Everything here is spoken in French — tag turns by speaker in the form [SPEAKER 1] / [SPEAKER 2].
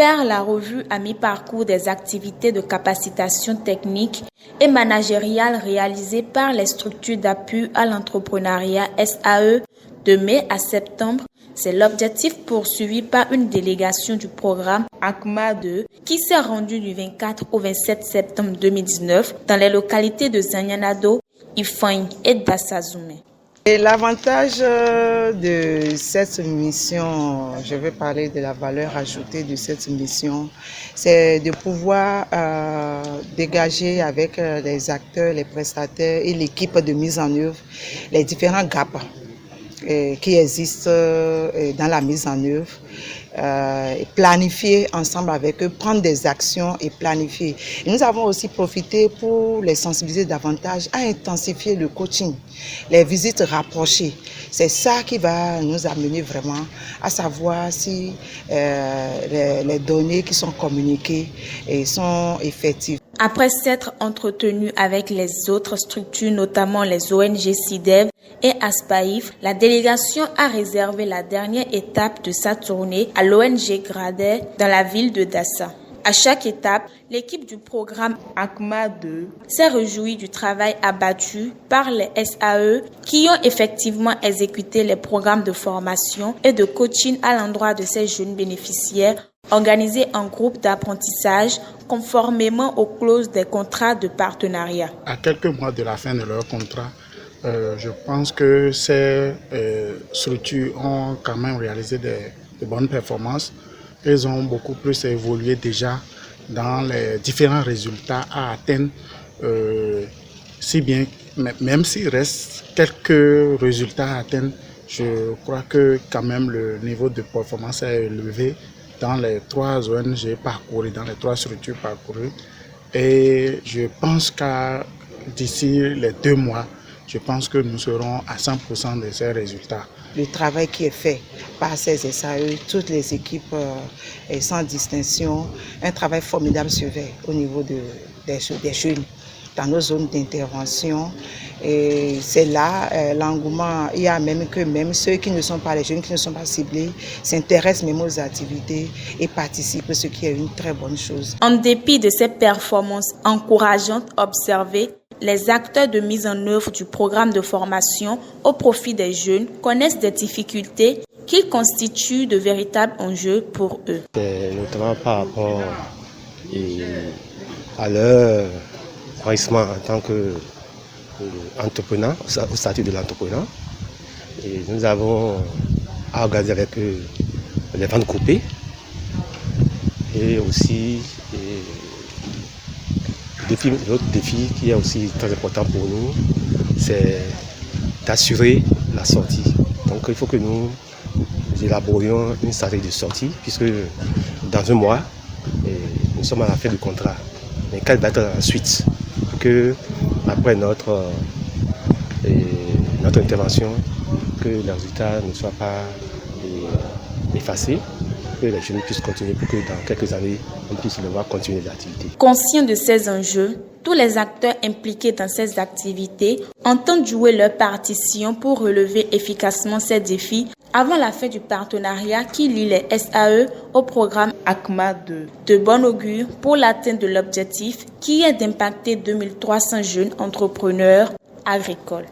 [SPEAKER 1] faire la revue à mi-parcours des activités de capacitation technique et managériale réalisées par les structures d'appui à l'entrepreneuriat SAE de mai à septembre, c'est l'objectif poursuivi par une délégation du programme ACMA 2 qui s'est rendue du 24 au 27 septembre 2019 dans les localités de Zanyanado, Ifang et Dassazoumé.
[SPEAKER 2] Et l'avantage de cette mission, je vais parler de la valeur ajoutée de cette mission, c'est de pouvoir dégager avec les acteurs, les prestataires et l'équipe de mise en œuvre les différents gaps qui existent dans la mise en œuvre, planifier ensemble avec eux, prendre des actions et planifier. Et nous avons aussi profité pour les sensibiliser davantage à intensifier le coaching, les visites rapprochées. C'est ça qui va nous amener vraiment à savoir si les données qui sont communiquées sont effectives.
[SPEAKER 1] Après s'être entretenu avec les autres structures, notamment les ONG SIDEV et ASPAIF, la délégation a réservé la dernière étape de sa tournée à l'ONG Gradet dans la ville de Dassa. À chaque étape, l'équipe du programme ACMA 2 s'est réjouie du travail abattu par les SAE qui ont effectivement exécuté les programmes de formation et de coaching à l'endroit de ces jeunes bénéficiaires organisés en groupe d'apprentissage conformément aux clauses des contrats de partenariat.
[SPEAKER 3] À quelques mois de la fin de leur contrat, je pense que ces structures ont quand même réalisé de bonnes performances. Elles ont beaucoup plus évolué déjà dans les différents résultats à atteindre, si bien, même s'il reste quelques résultats à atteindre, je crois que quand même le niveau de performance est élevé dans les 3 ONG parcourues, dans les 3 structures parcourues. Et je pense qu'à d'ici les 2 mois, je pense que nous serons à 100% de ces résultats.
[SPEAKER 2] Le travail qui est fait par ces SAE, toutes les équipes sans distinction, un travail formidable se fait au niveau des jeunes dans nos zones d'intervention. Et c'est là l'engouement. Il y a même ceux qui ne sont pas les jeunes, qui ne sont pas ciblés, s'intéressent même aux activités et participent, ce qui est une très bonne chose.
[SPEAKER 1] En dépit de ces performances encourageantes observées, les acteurs de mise en œuvre du programme de formation au profit des jeunes connaissent des difficultés qui constituent de véritables enjeux pour eux.
[SPEAKER 4] C'est notamment par rapport à leur enrichissement en tant qu'entrepreneur, au statut de l'entrepreneur. Et nous avons organisé avec eux les ventes groupées et aussi l'autre défi qui est aussi très important pour nous, c'est d'assurer la sortie. Donc il faut que nous élaborions une stratégie de sortie, puisque dans un mois, nous sommes à la fin du contrat. Mais quelle va être la suite? Que après notre intervention, que les résultats ne soient pas effacés, que les jeunes puissent continuer pour que dans quelques années, on puisse les voir continuer l'activité.
[SPEAKER 1] Conscients de ces enjeux, tous les acteurs impliqués dans ces activités entendent jouer leur partition pour relever efficacement ces défis avant la fin du partenariat qui lie les SAE au programme ACMA 2. De bon augure pour l'atteinte de l'objectif qui est d'impacter 2300 jeunes entrepreneurs agricoles.